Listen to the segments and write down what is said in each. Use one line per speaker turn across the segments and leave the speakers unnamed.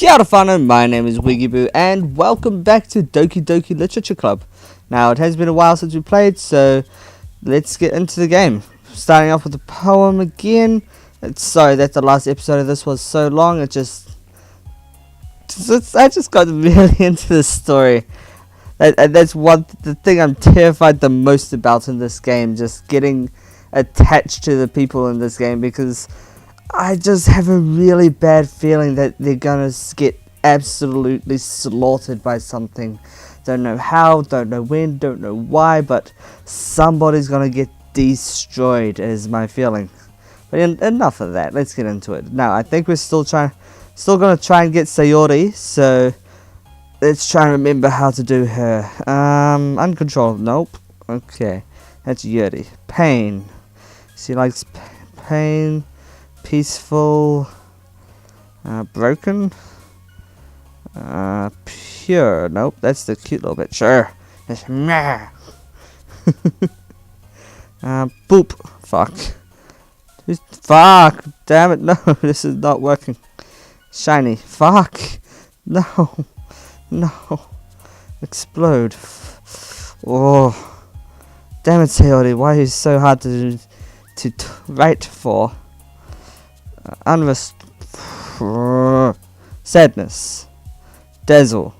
Kia ora whanau, my name is Wigiboo and welcome back to Doki Doki Literature Club. Now it has been a while since we played, so let's get into the game. Starting off with the poem again. Sorry that the last episode of this was so long, I just got really into the story. That's the thing I'm terrified the most about in this game, just getting attached to the people in this game, because I just have a really bad feeling that they're gonna get absolutely slaughtered by something. Don't know how, don't know when, don't know why, but somebody's gonna get destroyed is my feeling. But enough of that, let's get into it. Now, I think we're still gonna try and get Sayori, so let's try and remember how to do her. Uncontrolled, nope. Okay, that's Yuri. Pain. She likes pain. Peaceful. Broken. Pure. Nope, that's the cute little bit. Sure. It's meh. Boop. Fuck. Fuck. Damn it. No, this is not working. Shiny. Fuck. No. No. Explode. Oh. Damn it, Sayori. Why are you so hard to write for? Unrest. Sadness. Dazzle.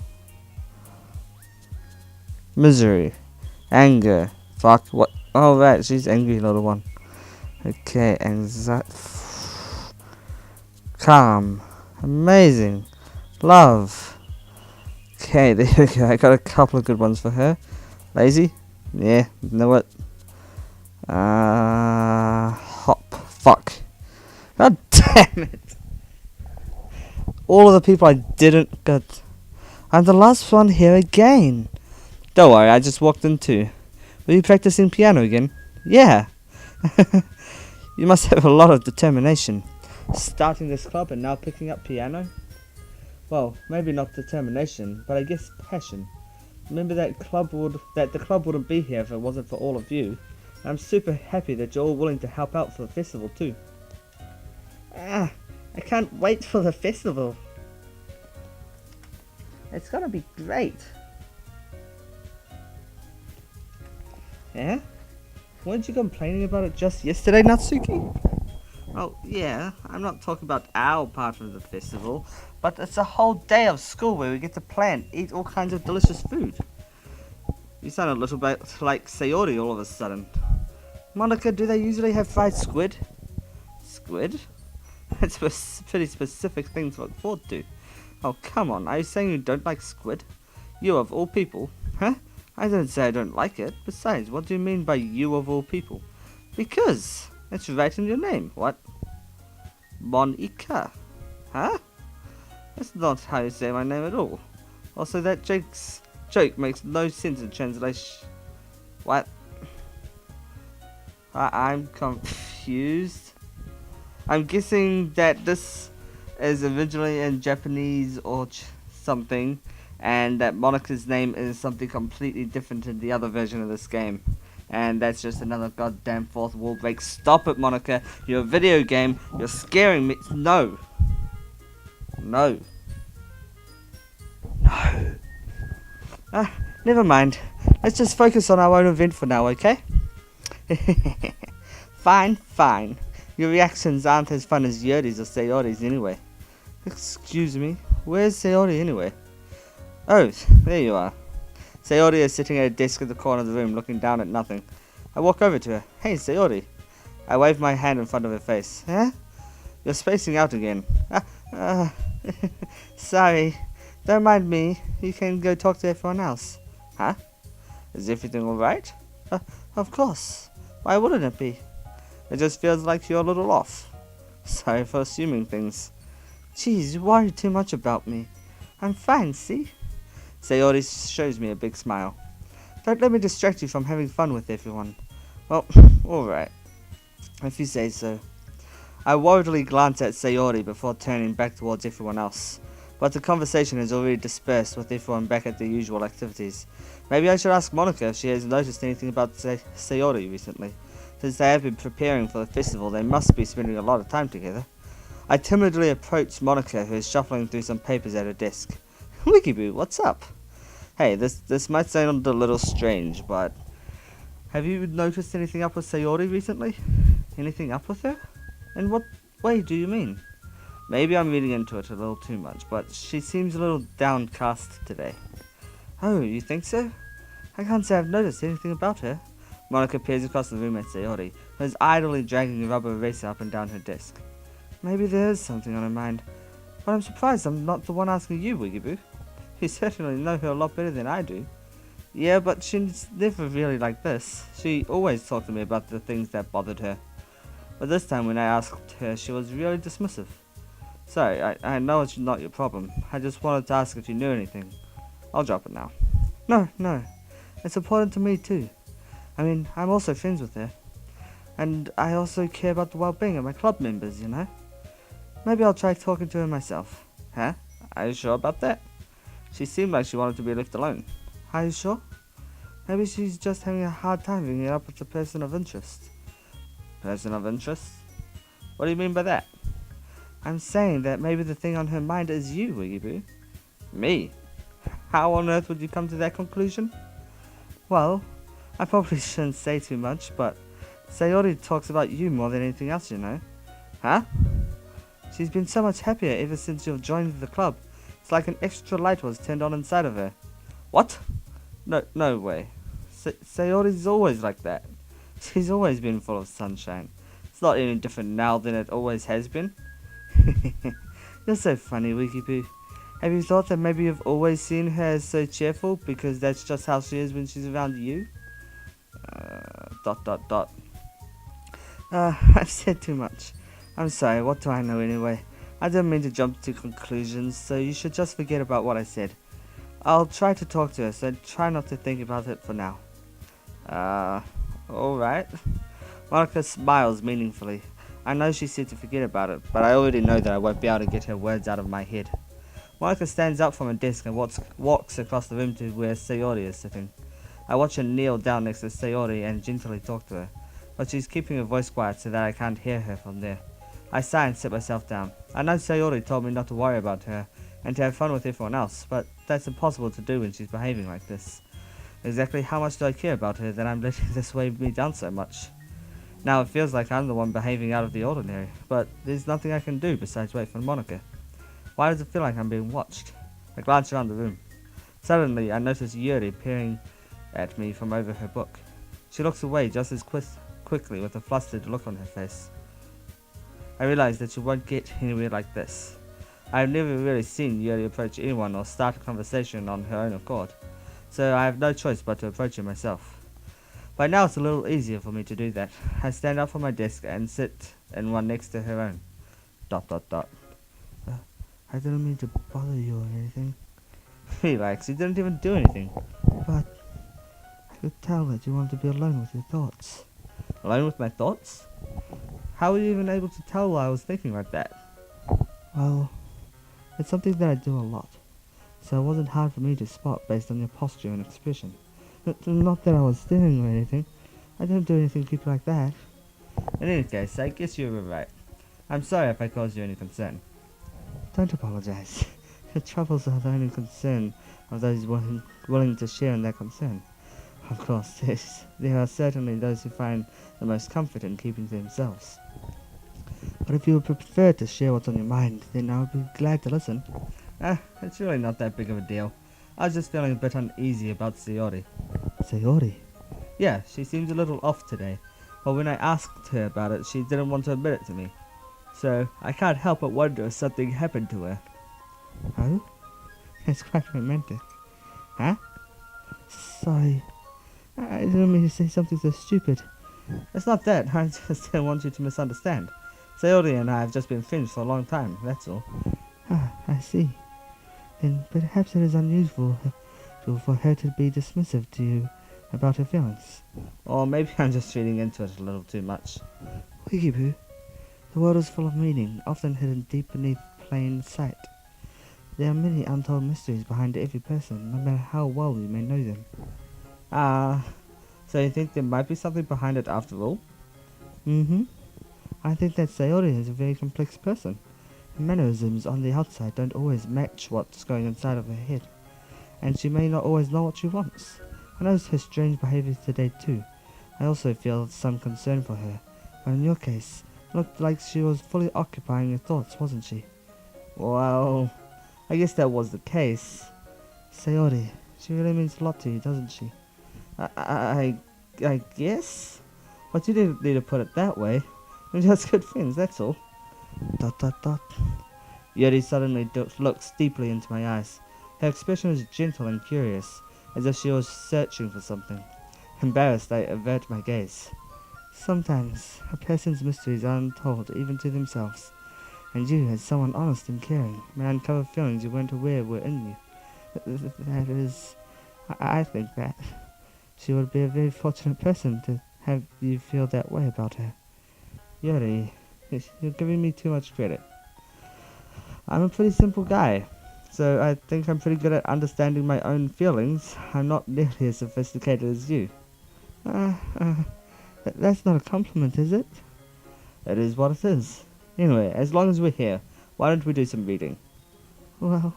Misery. Anger. Fuck. What? Oh, right. She's angry, little one. Okay. Anxiety. Calm. Amazing. Love. Okay, there we go. I got a couple of good ones for her. Lazy? Yeah, you know what? Hop. Fuck. God damn it. All of the people I didn't get. I'm the last one here again. Don't worry, I just walked in too. Were you practicing piano again? Yeah. You must have a lot of determination. Starting this club and now picking up piano? Well, maybe not determination, but I guess passion. Remember that the club wouldn't be here if it wasn't for all of you. I'm super happy that you're all willing to help out for the festival too. I can't wait for the festival. It's gonna be great. Yeah? Weren't you complaining about it just yesterday, Natsuki? Oh, yeah, I'm not talking about our part of the festival, but it's a whole day of school where we get to play and eat all kinds of delicious food. You sound a little bit like Sayori all of a sudden. Monica, do they usually have fried squid? Squid? That's a pretty specific thing to look forward to. Oh, come on, are you saying you don't like squid? You of all people? Huh? I don't say I don't like it. Besides, what do you mean by you of all people? Because it's right in your name. What? Monica. Huh? That's not how you say my name at all. Also, that joke makes no sense in translation. What? I'm confused. I'm guessing that this is originally in Japanese or something, and that Monica's name is something completely different in the other version of this game. And that's just another goddamn fourth wall break. Stop it, Monica. You're a video game. You're scaring me. No. No. No. Never mind. Let's just focus on our own event for now, okay? Fine, fine. Your reactions aren't as fun as Yuri's or Sayori's anyway. Excuse me, where's Sayori anyway? Oh, there you are. Sayori is sitting at a desk at the corner of the room looking down at nothing. I walk over to her. Hey, Sayori. I wave my hand in front of her face. Huh? You're spacing out again. Sorry. Don't mind me. You can go talk to everyone else. Huh? Is everything alright? Of course. Why wouldn't it be? It just feels like you're a little off. Sorry for assuming things. Jeez, you worry too much about me. I'm fine, see? Sayori shows me a big smile. Don't let me distract you from having fun with everyone. Well, alright. If you say so. I worriedly glance at Sayori before turning back towards everyone else. But the conversation has already dispersed with everyone back at their usual activities. Maybe I should ask Monica if she has noticed anything about Sayori recently. Since they have been preparing for the festival, they must be spending a lot of time together. I timidly approached Monica, who is shuffling through some papers at her desk. Wigiboo, what's up? Hey, this might sound a little strange, but have you noticed anything up with Sayori recently? Anything up with her? In what way do you mean? Maybe I'm reading into it a little too much, but she seems a little downcast today. Oh, you think so? I can't say I've noticed anything about her. Monica peers across the room at Sayori, who is idly dragging a rubber eraser up and down her desk. Maybe there is something on her mind, but I'm surprised I'm not the one asking you, Wigiboo. You certainly know her a lot better than I do. Yeah, but she's never really like this. She always talked to me about the things that bothered her. But this time when I asked her, she was really dismissive. Sorry, I know it's not your problem. I just wanted to ask if you knew anything. I'll drop it now. No. It's important to me too. I mean, I'm also friends with her. And I also care about the well-being of my club members, you know? Maybe I'll try talking to her myself. Huh? Are you sure about that? She seemed like she wanted to be left alone. Are you sure? Maybe she's just having a hard time bringing it up with a person of interest. Person of interest? What do you mean by that? I'm saying that maybe the thing on her mind is you, Wigiboo. Me? How on earth would you come to that conclusion? Well, I probably shouldn't say too much, but Sayori talks about you more than anything else, you know. Huh? She's been so much happier ever since you've joined the club. It's like an extra light was turned on inside of her. What? No way. Sayori's always like that. She's always been full of sunshine. It's not any different now than it always has been. You're so funny, Wigiboo. Have you thought that maybe you've always seen her as so cheerful because that's just how she is when she's around you? I've said too much. I'm sorry, what do I know anyway? I didn't mean to jump to conclusions, so you should just forget about what I said. I'll try to talk to her, so try not to think about it for now. Alright. Monica smiles meaningfully. I know she said to forget about it, but I already know that I won't be able to get her words out of my head. Monica stands up from her desk and walks across the room to where Sayori is sitting. I watch her kneel down next to Sayori and gently talk to her, but she's keeping her voice quiet so that I can't hear her from there. I sigh and sit myself down. I know Sayori told me not to worry about her and to have fun with everyone else, but that's impossible to do when she's behaving like this. Exactly how much do I care about her that I'm letting this weigh me down so much? Now it feels like I'm the one behaving out of the ordinary, but there's nothing I can do besides wait for Monica. Why does it feel like I'm being watched? I glance around the room. Suddenly, I notice Yuri peering at me from over her book. She looks away just as quickly with a flustered look on her face. I realize that she won't get anywhere like this. I have never really seen Yuri approach anyone or start a conversation on her own accord, so I have no choice but to approach her myself. By now it's a little easier for me to do that. I stand up from my desk and sit in one next to her own. ... I didn't mean to bother you or anything. Relax, you didn't even do anything. But I could tell that you wanted to be alone with your thoughts. Alone with my thoughts? How were you even able to tell I was thinking like that? Well, it's something that I do a lot, so it wasn't hard for me to spot based on your posture and expression. Not that I was staring or anything. I didn't do anything creepy like that. In any case, I guess you were right. I'm sorry if I caused you any concern. Don't apologize. Your troubles are the only concern of those willing to share in that concern. Of course, there are certainly those who find the most comfort in keeping to themselves. But if you would prefer to share what's on your mind, then I would be glad to listen. It's really not that big of a deal. I was just feeling a bit uneasy about Sayori. Sayori? Yeah, she seems a little off today, but when I asked her about it, she didn't want to admit it to me. So I can't help but wonder if something happened to her. Oh? That's quite romantic. Huh? Sorry. I didn't mean to say something so stupid. It's not that. I just didn't want you to misunderstand. Sayori and I have just been friends for a long time, that's all. I see. Then perhaps it is unusual for her to be dismissive to you about her feelings. Or maybe I'm just reading into it a little too much. Wigiboo, the world is full of meaning, often hidden deep beneath plain sight. There are many untold mysteries behind every person, no matter how well you may know them. So you think there might be something behind it after all? I think that Sayori is a very complex person. Her mannerisms on the outside don't always match what's going inside of her head, and she may not always know what she wants. I noticed her strange behavior today too. I also feel some concern for her, but in your case, it looked like she was fully occupying her thoughts, wasn't she? Well, I guess that was the case. Sayori, she really means a lot to you, doesn't she? I guess? But you didn't need to put it that way. We're just good friends, that's all. Dot dot dot. Yuri suddenly looks deeply into my eyes. Her expression was gentle and curious, as if she was searching for something. Embarrassed, I avert my gaze. Sometimes, a person's mysteries are untold even to themselves, and you, as someone honest and caring, may uncover feelings you weren't aware were in you. That is, I think that she would be a very fortunate person to have you feel that way about her. Yuri, you're giving me too much credit. I'm a pretty simple guy, so I think I'm pretty good at understanding my own feelings. I'm not nearly as sophisticated as you. That's not a compliment, is it? It is what it is. Anyway, as long as we're here, why don't we do some reading? Well,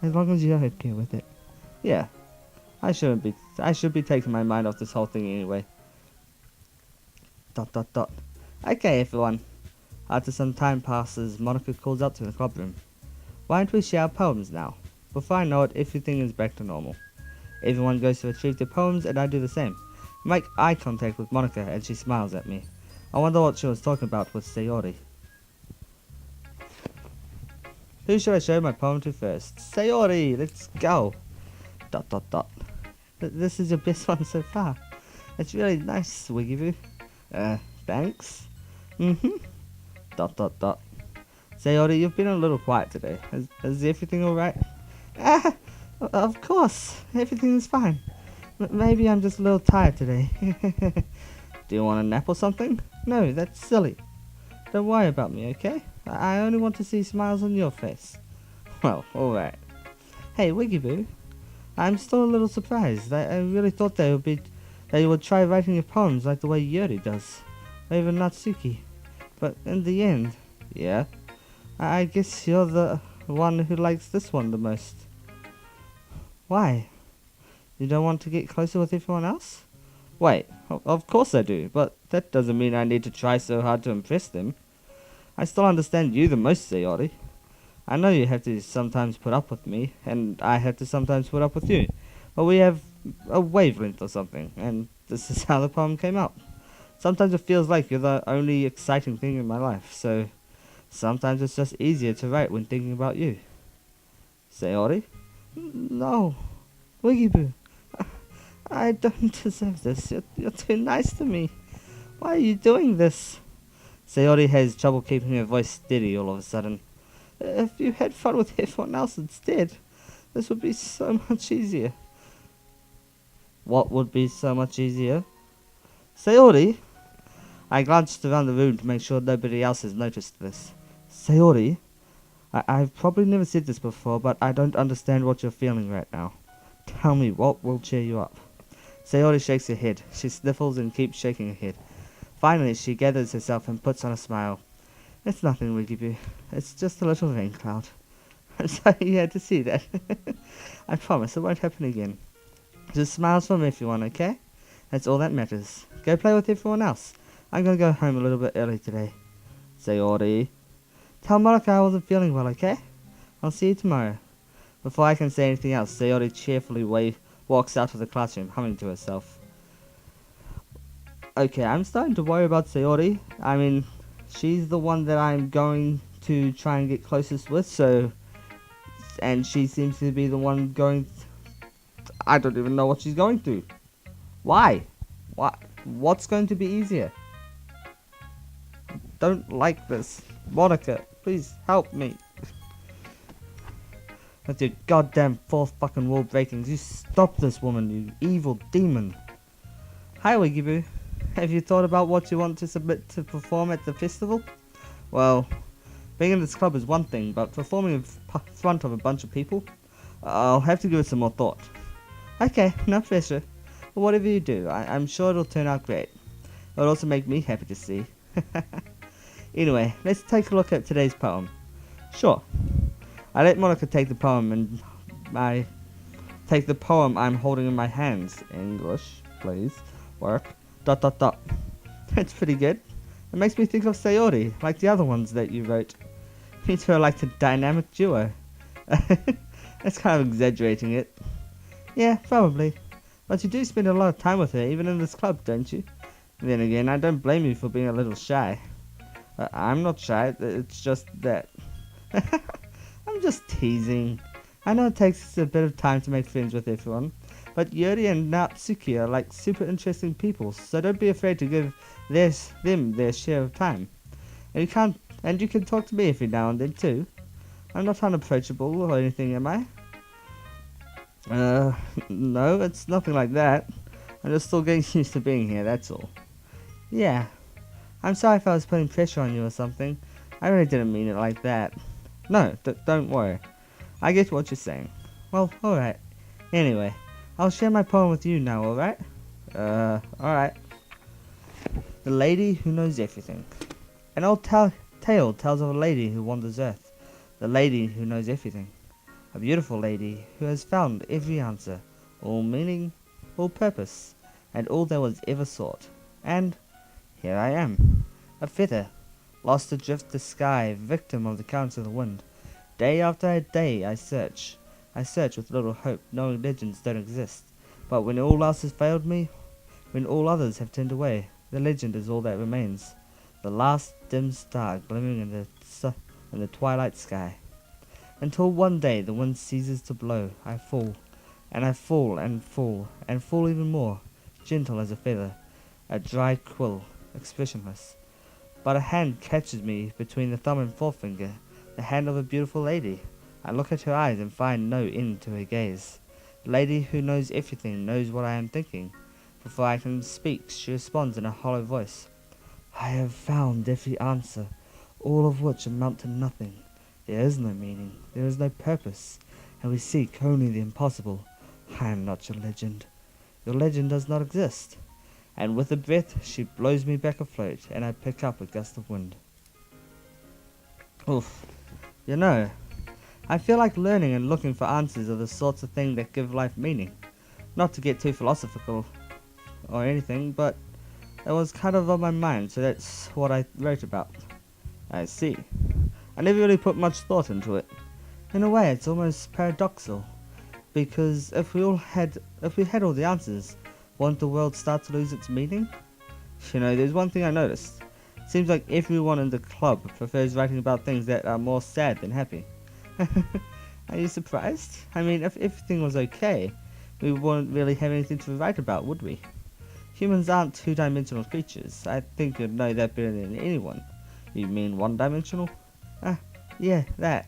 as long as you're okay with it. Yeah, I should be taking my mind off this whole thing anyway. Dot dot dot. Okay, everyone. After some time passes, Monica calls up to the clubroom. Why don't we share our poems now? Before I know it, everything is back to normal. Everyone goes to retrieve their poems, and I do the same. I make eye contact with Monica, and she smiles at me. I wonder what she was talking about with Sayori. Who should I show my poem to first? Sayori, let's go. Dot dot dot. This is your best one so far. It's really nice, Wigiboo. Thanks. Dot dot dot. Sayori, you've been a little quiet today. Is everything alright? Of course. Everything is fine. Maybe I'm just a little tired today. Do you want a nap or something? No, that's silly. Don't worry about me, okay? I only want to see smiles on your face. Well, alright. Hey, Wigiboo. I'm still a little surprised. I really thought that you would try writing your poems like the way Yuri does. Or even Natsuki. But in the end, yeah, I guess you're the one who likes this one the most. Why? You don't want to get closer with everyone else? Wait, of course I do, but that doesn't mean I need to try so hard to impress them. I still understand you the most, Sayori. I know you have to sometimes put up with me, and I have to sometimes put up with you. But we have a wavelength or something, and this is how the poem came out. Sometimes it feels like you're the only exciting thing in my life, so sometimes it's just easier to write when thinking about you. Sayori? No. Wigiboo. I don't deserve this. You're too nice to me. Why are you doing this? Sayori has trouble keeping her voice steady all of a sudden. If you had fun with everyone else instead, this would be so much easier. What would be so much easier? Sayori? I glanced around the room to make sure nobody else has noticed this. Sayori? I've probably never said this before, but I don't understand what you're feeling right now. Tell me what will cheer you up. Sayori shakes her head. She sniffles and keeps shaking her head. Finally, she gathers herself and puts on a smile. It's nothing, Wigiboo. It's just a little rain cloud. I'm sorry you had to see that. I promise it won't happen again. Just smiles from everyone, okay? That's all that matters. Go play with everyone else. I'm gonna go home a little bit early today. Sayori. Tell Monica I wasn't feeling well, okay? I'll see you tomorrow. Before I can say anything else, Sayori cheerfully walks out of the classroom, humming to herself. Okay, I'm starting to worry about Sayori. I mean, she's the one that I'm going to try and get closest with, and she seems to be the one going... I don't even know what she's going through. Why? What's going to be easier? Don't like this. Monica, please help me. With your goddamn fourth fucking wall breakings, you stop this woman, you evil demon. Hi, Wigiboo. Have you thought about what you want to submit to perform at the festival? Well, being in this club is one thing, but performing in front of a bunch of people? I'll have to give it some more thought. Okay, no pressure. But whatever you do, I'm sure it'll turn out great. It'll also make me happy to see. Anyway, let's take a look at today's poem. Sure. I let Monica take the poem and I take the poem I'm holding in my hands. English, please. Work. ... It's pretty good. It makes me think of Sayori, like the other ones that you wrote. You two are like a dynamic duo. That's kind of exaggerating it. Yeah, probably. But you do spend a lot of time with her, even in this club, don't you? Then again, I don't blame you for being a little shy. I'm not shy, it's just that... I'm just teasing. I know it takes a bit of time to make friends with everyone, but Yuri and Natsuki are like super interesting people, so don't be afraid to give them their share of time. And you can talk to me every now and then too. I'm not unapproachable or anything, am I? No, it's nothing like that. I'm just still getting used to being here, that's all. Yeah. I'm sorry if I was putting pressure on you or something. I really didn't mean it like that. No, don't worry. I get what you're saying. Well, alright. Anyway, I'll share my poem with you now, alright? Alright. The Lady Who Knows Everything. An old tale tells of a lady who wanders earth. The lady who knows everything. A beautiful lady who has found every answer, all meaning, all purpose, and all that was ever sought. And here I am, a feather, lost adrift the sky, victim of the currents of the wind. Day after day I search with little hope, knowing legends don't exist. But when all else has failed me, when all others have turned away, the legend is all that remains. The last dim star glimmering in the twilight sky. Until one day the wind ceases to blow, I fall, and I fall and fall, and fall even more, gentle as a feather, a dry quill, expressionless. But a hand catches me between the thumb and forefinger, the hand of a beautiful lady. I look at her eyes and find no end to her gaze. The lady who knows everything knows what I am thinking. Before I can speak, she responds in a hollow voice. I have found every answer, all of which amount to nothing. There is no meaning, there is no purpose, and we seek only the impossible. I am not your legend. Your legend does not exist. And with a breath, she blows me back afloat, and I pick up a gust of wind. Oof. You know, I feel like learning and looking for answers are the sorts of things that give life meaning. Not to get too philosophical or anything, but it was kind of on my mind, so that's what I wrote about. I see. I never really put much thought into it. In a way, it's almost paradoxical, because if we had all the answers, won't the world start to lose its meaning? You know, there's one thing I noticed. It seems like everyone in the club prefers writing about things that are more sad than happy. Are you surprised? I mean, if everything was okay, we wouldn't really have anything to write about, would we? Humans aren't two-dimensional creatures. I think you'd know that better than anyone. You mean one-dimensional? Yeah, that.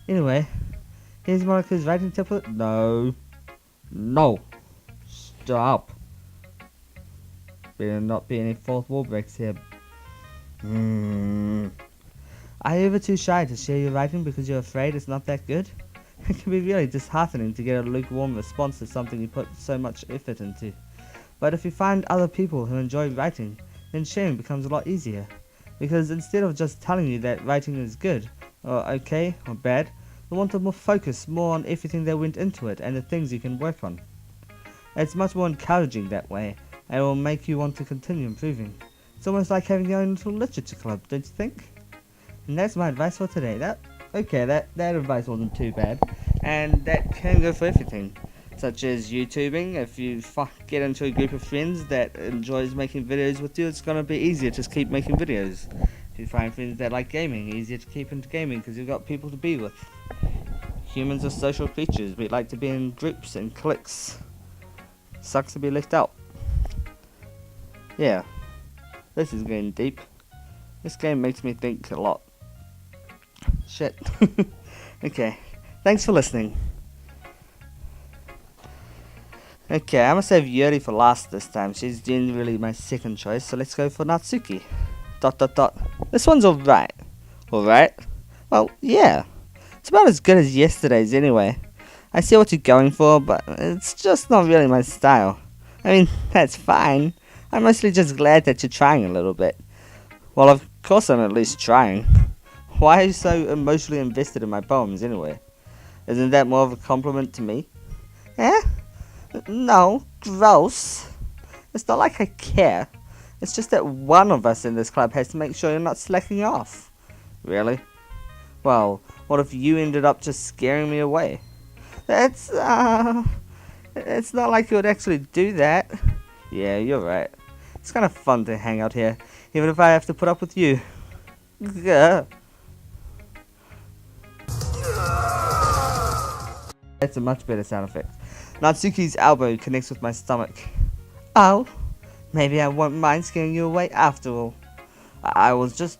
Anyway, here's Monica's writing template. No. Stop. Better not be any fourth wall breaks here. Are you ever too shy to share your writing because you're afraid it's not that good? It can be really disheartening to get a lukewarm response to something you put so much effort into. But if you find other people who enjoy writing, then sharing becomes a lot easier. Because instead of just telling you that writing is good, or okay, or bad, they want to focus more on everything that went into it and the things you can work on. It's much more encouraging that way, and it will make you want to continue improving. It's almost like having your own little literature club, don't you think? And that's my advice for today. That advice wasn't too bad, and that can go for everything, such as YouTubing. If you get into a group of friends that enjoys making videos with you, it's gonna be easier to keep making videos. If you find friends that like gaming, easier to keep into gaming because you've got people to be with. Humans are social creatures. We like to be in groups and cliques. Sucks to be left out. Yeah, this is getting deep. This game makes me think a lot. Shit. Okay, thanks for listening. Okay, I'm gonna save Yuri for last this time. She's generally my second choice, so let's go for Natsuki. ... This one's alright. Alright? Well, yeah. It's about as good as yesterday's anyway. I see what you're going for, but it's just not really my style. I mean, that's fine. I'm mostly just glad that you're trying a little bit. Well, of course I'm at least trying. Why are you so emotionally invested in my poems anyway? Isn't that more of a compliment to me? Eh? No, gross. It's not like I care. It's just that one of us in this club has to make sure you're not slacking off. Really? Well, what if you ended up just scaring me away? It's not like you would actually do that. Yeah, you're right. It's kind of fun to hang out here, even if I have to put up with you. Gah. That's a much better sound effect. Natsuki's elbow connects with my stomach. Oh, maybe I won't mind scaring you away after all. I was just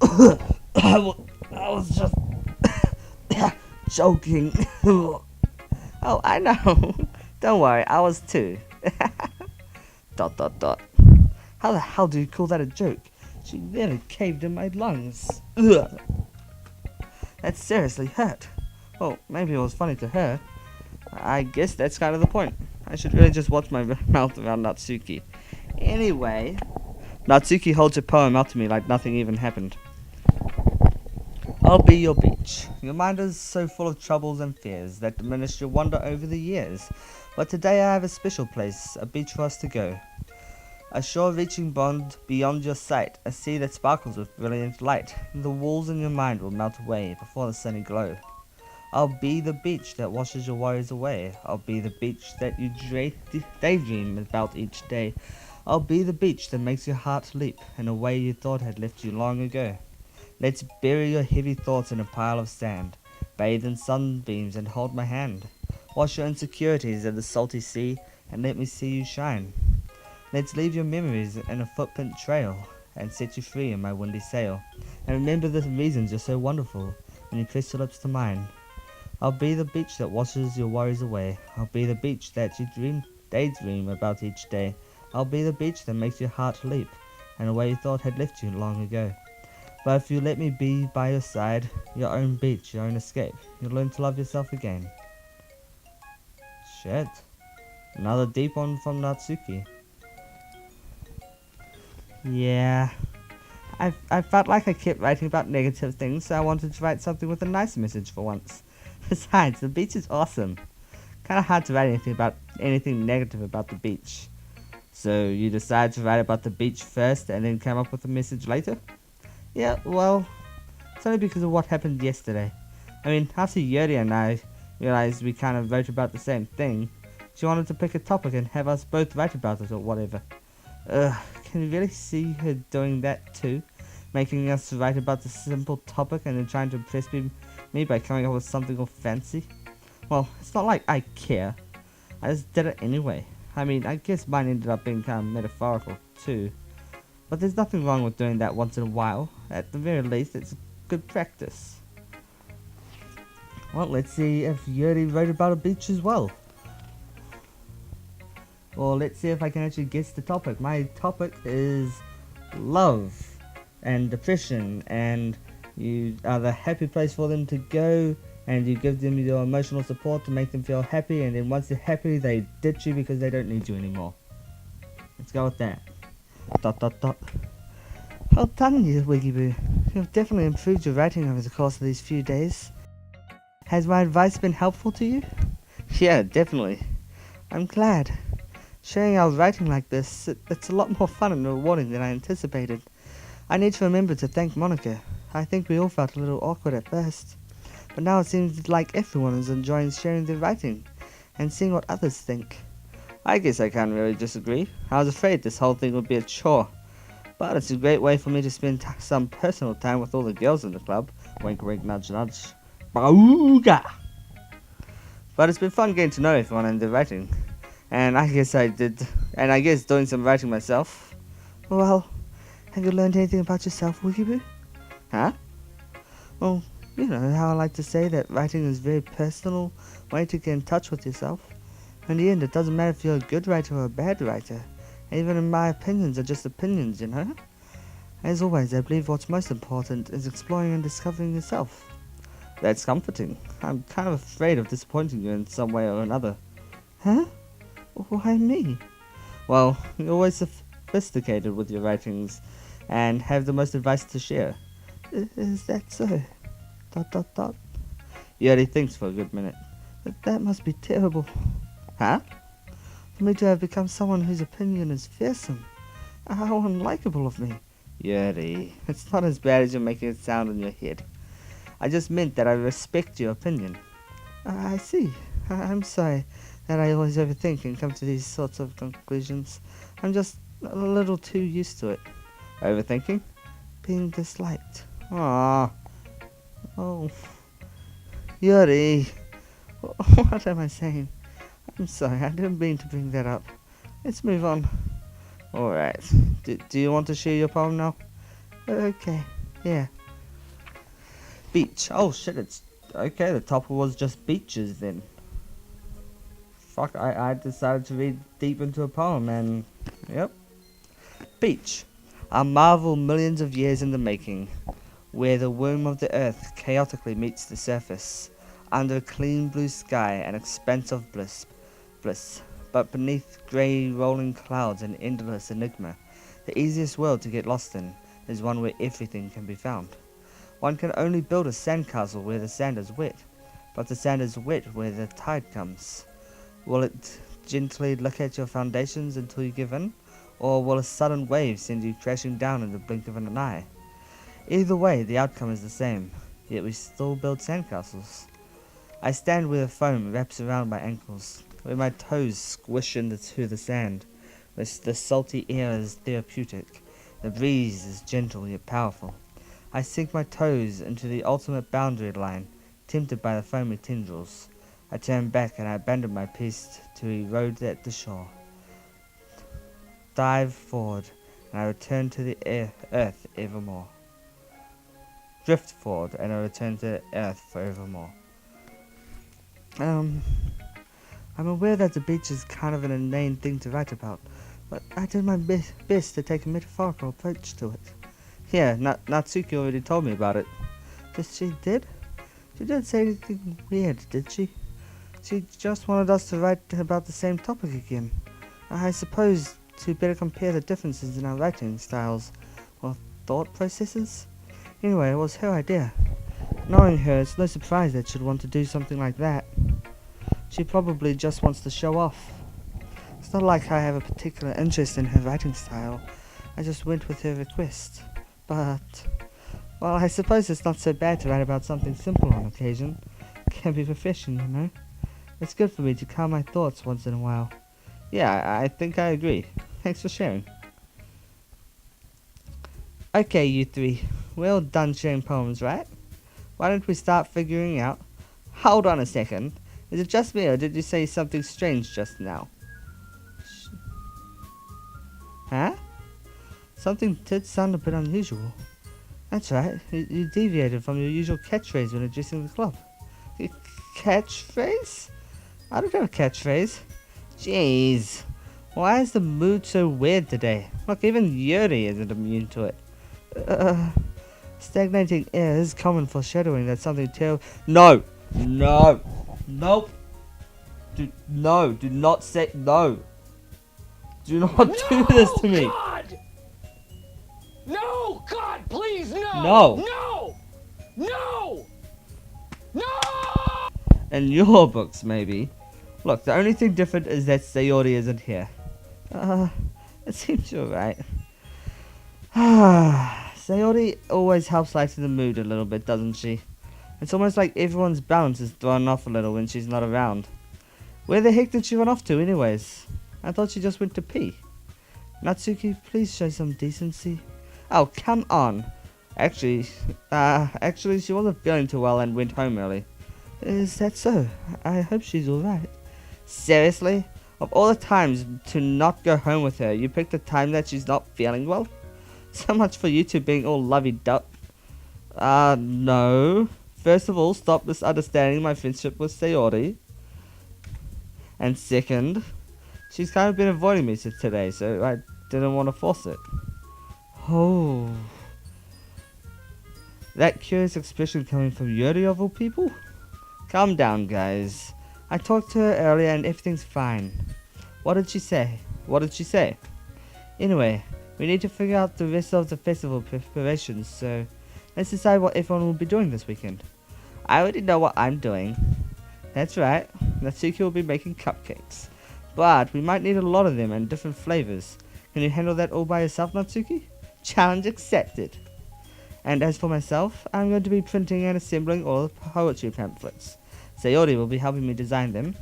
I was just joking. Oh, I know. Don't worry, I was too. Dot dot dot. How the hell do you call that a joke? She nearly caved in my lungs. Ugh. That seriously hurt. Well, maybe it was funny to her. I guess that's kind of the point. I should really just watch my mouth around Natsuki. Anyway, Natsuki holds her poem out to me like nothing even happened. I'll be your beach. Your mind is so full of troubles and fears that diminish your wonder over the years. But today I have a special place, a beach for us to go. A shore reaching beyond your sight, a sea that sparkles with brilliant light. The walls in your mind will melt away before the sunny glow. I'll be the beach that washes your worries away. I'll be the beach that you daydream about each day. I'll be the beach that makes your heart leap in a way you thought had left you long ago. Let's bury your heavy thoughts in a pile of sand. Bathe in sunbeams and hold my hand. Wash your insecurities in the salty sea and let me see you shine. Let's leave your memories in a footprint trail and set you free in my windy sail. And remember the reasons you're so wonderful when you press your lips to mine. I'll be the beach that washes your worries away. I'll be the beach that you daydream about each day. I'll be the beach that makes your heart leap in a way you thought had left you long ago. But if you let me be by your side, your own beach, your own escape, you'll learn to love yourself again. Shit. Another deep one from Natsuki. Yeah. I felt like I kept writing about negative things, so I wanted to write something with a nice message for once. Besides, the beach is awesome. Kinda hard to write anything negative about the beach. So you decided to write about the beach first and then come up with a message later? Yeah, well, it's only because of what happened yesterday. I mean, after Yuri and I realized we kind of wrote about the same thing, she wanted to pick a topic and have us both write about it or whatever. Can you really see her doing that too? Making us write about the simple topic and then trying to impress me by coming up with something all fancy? Well, it's not like I care. I just did it anyway. I mean, I guess mine ended up being kind of metaphorical too. But there's nothing wrong with doing that once in a while. At the very least, it's good practice. Well, let's see if Yuri wrote about a beach as well. Or let's see if I can actually guess the topic. My topic is love and depression, and you are the happy place for them to go, and you give them your emotional support to make them feel happy, and then once they're happy, they ditch you because they don't need you anymore. Let's go with that. ... Well done, you Wigiboo. You've definitely improved your writing over the course of these few days. Has my advice been helpful to you? Yeah, definitely. I'm glad. Sharing our writing like this, it's a lot more fun and rewarding than I anticipated. I need to remember to thank Monica. I think we all felt a little awkward at first. But now it seems like everyone is enjoying sharing their writing and seeing what others think. I guess I can't really disagree. I was afraid this whole thing would be a chore. But it's a great way for me to spend some personal time with all the girls in the club. Wink wink nudge nudge. Bauga! But it's been fun getting to know everyone and their writing. And I guess doing some writing myself. Well, have you learned anything about yourself, Wigiboo? Huh? Well, you know how I like to say that writing is a very personal way to get in touch with yourself. In the end, it doesn't matter if you're a good writer or a bad writer. Even in my opinions are just opinions, you know? As always, I believe what's most important is exploring and discovering yourself. That's comforting. I'm kind of afraid of disappointing you in some way or another. Huh? Why me? Well, you're always sophisticated with your writings and have the most advice to share. Is that so? Dot dot dot. Yuri thinks for a good minute. That must be terrible. Huh? For me to have become someone whose opinion is fearsome. How unlikable of me. Yuri, it's not as bad as you're making it sound in your head. I just meant that I respect your opinion. I see. I'm sorry that I always overthink and come to these sorts of conclusions. I'm just a little too used to it. Overthinking? Being disliked. Ah. Oh. Yuri. What am I saying? I'm sorry, I didn't mean to bring that up. Let's move on. Alright. Do you want to share your poem now? Okay. Yeah. Beach. Oh shit, it's... Okay, the topic was just beaches then. Fuck, I decided to read deep into a poem and... Yep. Beach. A marvel millions of years in the making, where the womb of the earth chaotically meets the surface, under a clean blue sky and expanse of bliss. But beneath grey rolling clouds and endless enigma, the easiest world to get lost in is one where everything can be found. One can only build a sandcastle where the sand is wet, but the sand is wet where the tide comes. Will it gently lick at your foundations until you give in, or will a sudden wave send you crashing down in the blink of an eye? Either way, the outcome is the same, yet we still build sandcastles. I stand where the foam wraps around my ankles, where my toes squish into the sand, where the salty air is therapeutic, the breeze is gentle yet powerful. I sink my toes into the ultimate boundary line, tempted by the foamy tendrils. I turn back and I abandon my piece to erode at the shore. Dive forward, and I return to the earth evermore. Drift forward, and I return to the earth forevermore. I'm aware that the beach is kind of an inane thing to write about, but I did my best to take a metaphorical approach to it. Yeah, Natsuki already told me about it. She did? She didn't say anything weird, did she? She just wanted us to write about the same topic again. I suppose to better compare the differences in our writing styles or thought processes. Anyway, it was her idea. Knowing her, it's no surprise that she'd want to do something like that. She probably just wants to show off. It's not like I have a particular interest in her writing style. I just went with her request. But, well, I suppose it's not so bad to write about something simple on occasion. Can be refreshing, you know. It's good for me to calm my thoughts once in a while. Yeah, I think I agree. Thanks for sharing. Okay, you three. We're all done sharing poems, right? Why don't we start figuring out... Hold on a second. Is it just me or did you say something strange just now? Huh? Something did sound a bit unusual. That's right. You deviated from your usual catchphrase when addressing the club. Catchphrase? I don't have a catchphrase. Jeez. Why is the mood so weird today? Look, even Yuri isn't immune to it. Stagnating air is common foreshadowing that something terrible... No! No! Nope! Do not say... No! Do not do this to me!
God! No! God, please, no!
No!
No! No! No!
In your books, maybe. Look, the only thing different is that Sayori isn't here. It seems you're right. Sayori always helps lighten the mood a little bit, doesn't she? It's almost like everyone's balance is thrown off a little when she's not around. Where the heck did she run off to anyways? I thought she just went to pee. Natsuki, please show some decency. Oh, come on. Actually, she wasn't feeling too well and went home early. Is that so? I hope she's alright. Seriously? Of all the times to not go home with her, you picked a time that she's not feeling well? So much for you two being all lovey-dovey. No. First of all, stop misunderstanding my friendship with Sayori. And second, she's kind of been avoiding me today, so I didn't want to force it. Oh. That curious expression coming from Yuri of all people? Calm down, guys. I talked to her earlier and everything's fine. What did she say? Anyway, we need to figure out the rest of the festival preparations, so Let's decide what everyone will be doing this weekend. I already know what I'm doing. That's right, Natsuki will be making cupcakes. But we might need a lot of them and different flavors. Can you handle that all by yourself, Natsuki? Challenge accepted. And as for myself, I'm going to be printing and assembling all the poetry pamphlets. Sayori will be helping me design them.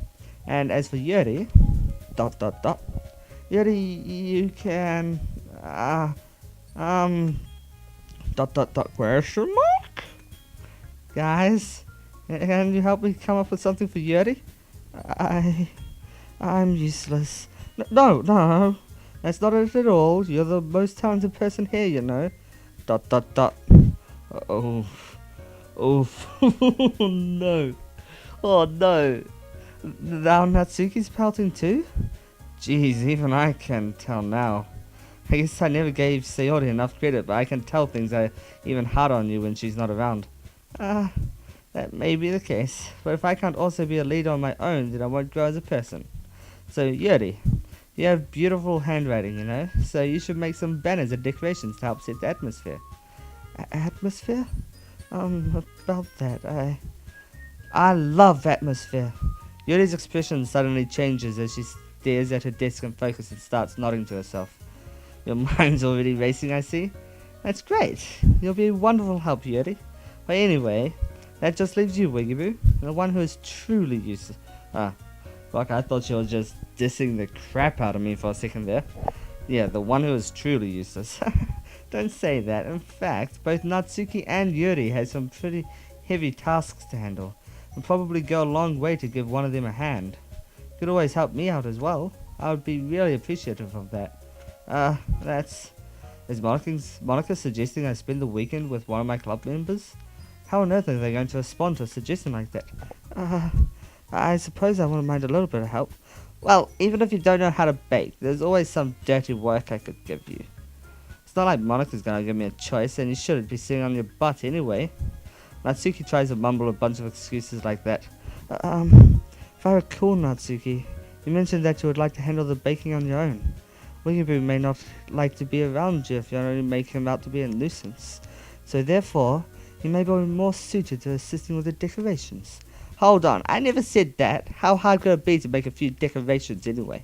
And as for Yuri, ... Yuri, you can, ... question mark? Guys, can you help me come up with something for Yuri? I'm useless. No, that's not it at all. You're the most talented person here, you know. ... Oh, no. Oh no. Now Natsuki's pouting too? Jeez, even I can tell now. I guess I never gave Sayori enough credit, but I can tell things are even harder on you when she's not around. That may be the case, but if I can't also be a leader on my own, then I won't grow as a person. So, Yuri, you have beautiful handwriting, you know, so you should make some banners and decorations to help set the atmosphere. Atmosphere? About that, I love atmosphere. Yuri's expression suddenly changes as she stares at her desk and focuses and starts nodding to herself. Your mind's already racing, I see. That's great. You'll be a wonderful help, Yuri. But anyway, that just leaves you, Wigiboo, the one who is truly useless. Fuck, I thought you were just dissing the crap out of me for a second there. Yeah, the one who is truly useless. Don't say that. In fact, both Natsuki and Yuri have some pretty heavy tasks to handle. It'll probably go a long way to give one of them a hand. Could always help me out as well. I would be really appreciative of that. Is Monica suggesting I spend the weekend with one of my club members? How on earth are they going to respond to a suggestion like that? I suppose I wouldn't mind a little bit of help. Well, even if you don't know how to bake, there's always some dirty work I could give you. It's not like Monica's gonna give me a choice, and you shouldn't be sitting on your butt anyway. Natsuki tries to mumble a bunch of excuses like that. If I recall, Natsuki, you mentioned that you would like to handle the baking on your own. Wigiboo may not like to be around you if you only make him out to be a nuisance. So therefore, he may be more suited to assisting with the decorations. Hold on, I never said that. How hard could it be to make a few decorations anyway?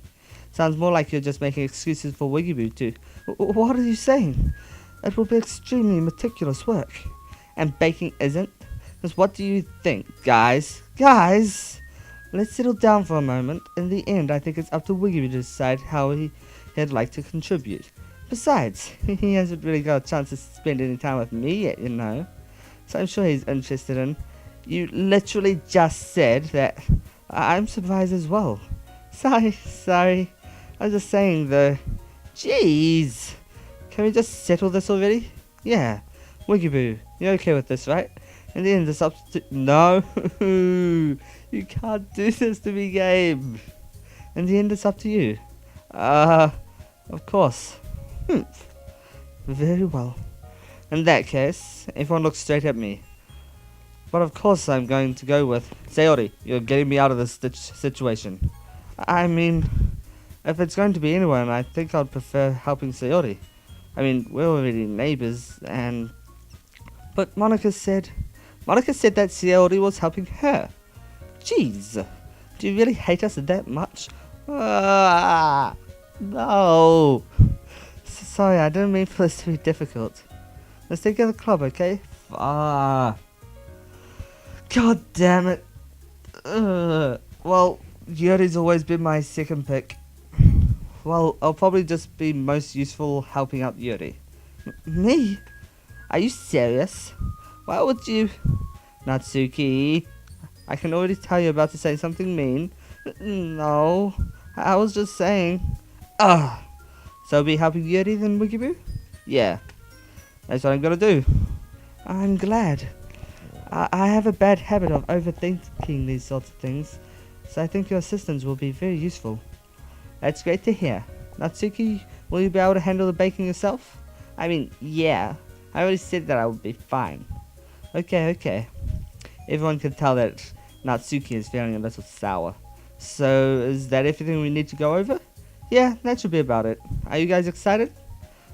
Sounds more like you're just making excuses for Wigiboo too. What are you saying? It will be extremely meticulous work. And baking isn't? Because what do you think, guys? Guys! Let's settle down for a moment. In the end, I think it's up to Wigiboo to decide how he'd like to contribute. Besides, he hasn't really got a chance to spend any time with me yet, you know. So I'm sure he's interested in... You literally just said that. I'm surprised as well. Sorry. I was just saying though. Jeez. Can we just settle this already? Yeah. Wigiboo, you're okay with this, right? In the end, it's up to... No. You can't do this to me, Gabe. In the end, it's up to you. Of course. Very well. In that case, everyone looks straight at me. But of course I'm going to go with... Sayori, you're getting me out of this situation. I mean, if it's going to be anyone, I think I'd prefer helping Sayori. I mean, we're already neighbors, and... But Monica said that Sayori was helping her. Jeez, do you really hate us that much? No. Sorry, I didn't mean for this to be difficult. Let's take it to the club, okay? God damn it. Well, Yuri's always been my second pick. Well, I'll probably just be most useful helping out Yuri. Me? Are you serious? Why would you... Natsuki, I can already tell you're about to say something mean. No, I was just saying... So be helping Yuri then, Wigiboo? Yeah, that's what I'm gonna do. I'm glad. I have a bad habit of overthinking these sorts of things, so I think your assistance will be very useful. That's great to hear. Natsuki, will you be able to handle the baking yourself? I mean, yeah. I already said that I would be fine. Okay. Everyone can tell that Natsuki is feeling a little sour. So, is that everything we need to go over? Yeah, that should be about it. Are you guys excited?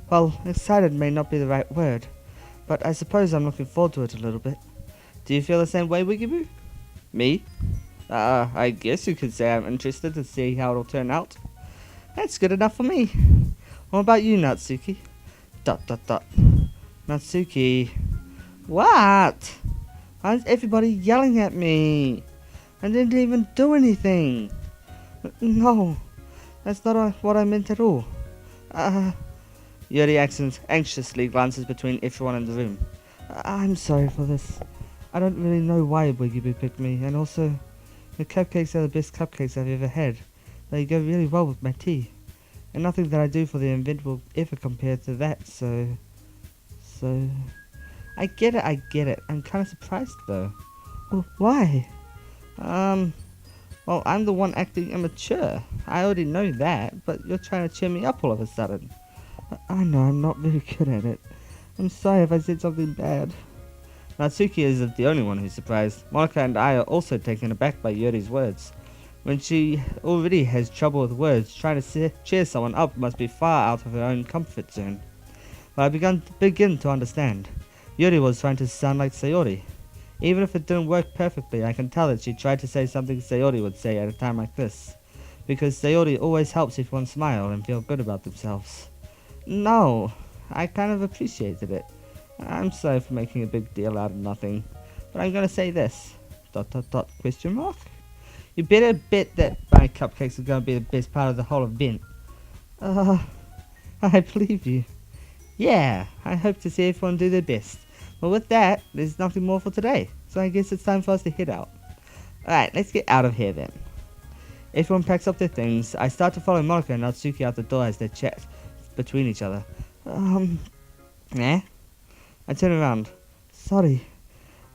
Well, excited may not be the right word, but I suppose I'm looking forward to it a little bit. Do you feel the same way, Wigiboo? Me? I guess you could say I'm interested to see how it'll turn out. That's good enough for me. What about you, Natsuki? Dot dot dot. Natsuki. What? Why is everybody yelling at me? I didn't even do anything. No, that's not what I meant at all. Yuri anxiously glances between everyone in the room. I'm sorry for this. I don't really know why Wigiboo picked me, and also, the cupcakes are the best cupcakes I've ever had. They go really well with my tea. And nothing that I do for the event will ever compare to that, so... I get it. I'm kind of surprised though. Well, why? Well, I'm the one acting immature. I already know that, but you're trying to cheer me up all of a sudden. I know I'm not very good at it. I'm sorry if I said something bad. Natsuki isn't the only one who's surprised. Monica and I are also taken aback by Yuri's words. When she already has trouble with words, trying to cheer someone up must be far out of her own comfort zone. But I begin to understand. Yuri was trying to sound like Sayori. Even if it didn't work perfectly, I can tell that she tried to say something Sayori would say at a time like this. Because Sayori always helps everyone smile and feel good about themselves. No, I kind of appreciated it. I'm sorry for making a big deal out of nothing. But I'm gonna say this. ... Question mark? You better bet that my cupcakes are gonna be the best part of the whole event. I believe you. Yeah, I hope to see everyone do their best. Well, with that, there's nothing more for today, so I guess it's time for us to head out. Alright, let's get out of here then. Everyone packs up their things. I start to follow Monica and Natsuki out the door as they chat between each other. Eh? I turn around. Sorry,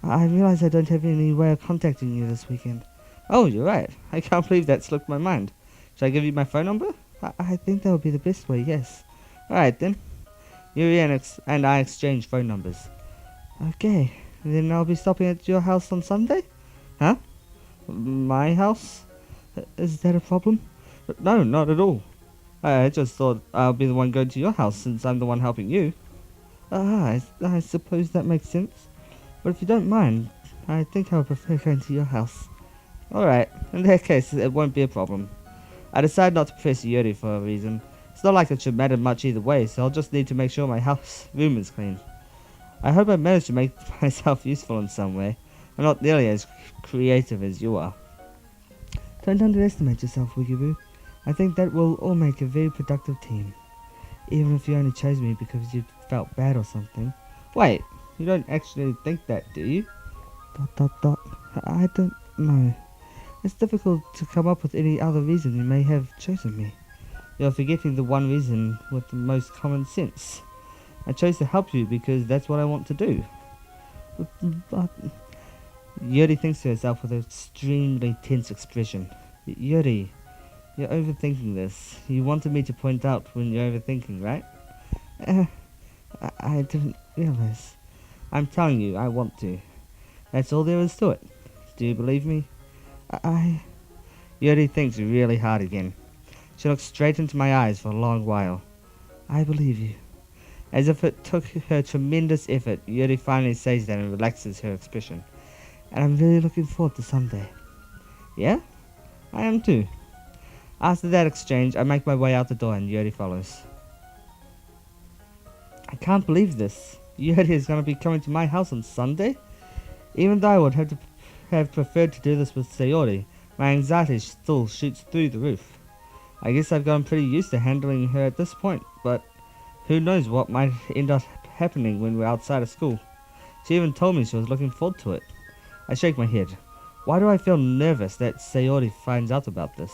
I realize I don't have any way of contacting you this weekend. Oh, you're right. I can't believe that slipped my mind. Should I give you my phone number? I think that would be the best way, yes. Alright then. Yuri and I exchange phone numbers. Okay, then I'll be stopping at your house on Sunday? Huh? My house? Is that a problem? No, not at all. I just thought I'll be the one going to your house since I'm the one helping you. I suppose that makes sense. But if you don't mind, I think I would prefer going to your house. Alright, in that case, it won't be a problem. I decide not to press Yuri for a reason. It's not like it should matter much either way, so I'll just need to make sure my room is clean. I hope I managed to make myself useful in some way. I'm not nearly as creative as you are. Don't underestimate yourself, Wigiboo. I think that we'll all make a very productive team. Even if you only chose me because you felt bad or something. Wait, you don't actually think that, do you? ... I don't know. It's difficult to come up with any other reason you may have chosen me. You're forgetting the one reason with the most common sense. I chose to help you because that's what I want to do. But... Yuri thinks to herself with an extremely tense expression. Yuri, you're overthinking this. You wanted me to point out when you're overthinking, right? I didn't realize. I'm telling you, I want to. That's all there is to it. Do you believe me? Yuri thinks really hard again. She looks straight into my eyes for a long while. I believe you. As if it took her tremendous effort, Yuri finally says that and relaxes her expression. And I'm really looking forward to Sunday. Yeah? I am too. After that exchange, I make my way out the door and Yuri follows. I can't believe this. Yuri is going to be coming to my house on Sunday? Even though I would have preferred to do this with Sayori, my anxiety still shoots through the roof. I guess I've gotten pretty used to handling her at this point, but who knows what might end up happening when we're outside of school. She even told me she was looking forward to it. I shake my head. Why do I feel nervous that Sayori finds out about this?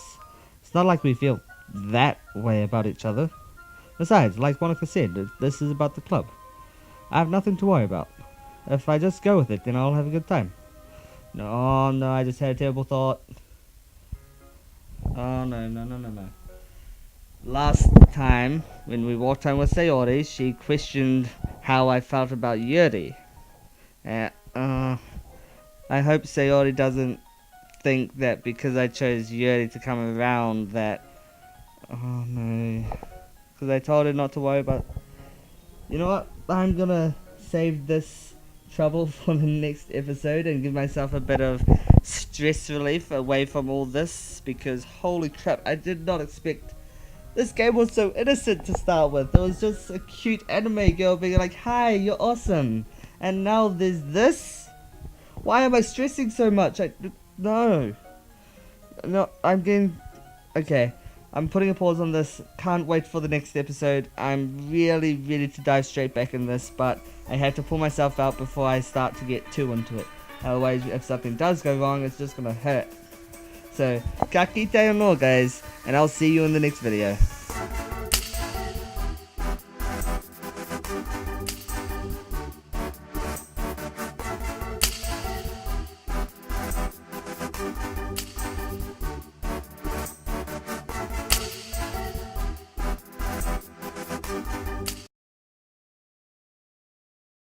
It's not like we feel that way about each other. Besides, like Monica said, this is about the club. I have nothing to worry about. If I just go with it, then I'll have a good time. No, I just had a terrible thought. Oh, no. Last time, when we walked home with Sayori, she questioned how I felt about Yuri. I hope Sayori doesn't think that because I chose Yuri to come around that... Oh no. Because I told her not to worry about... You know what? I'm gonna save this trouble for the next episode and give myself a bit of stress relief away from all this, because holy crap, I did not expect. This game was so innocent to start with. There was just a cute anime girl being like, hi, you're awesome. And now there's this? Why am I stressing so much? No, I'm getting... Okay, I'm putting a pause on this. Can't wait for the next episode. I'm really ready to dive straight back in this, but I have to pull myself out before I start to get too into it. Otherwise, if something does go wrong, it's just gonna hurt. So, ka kite no, guys, and I'll see you in the next video.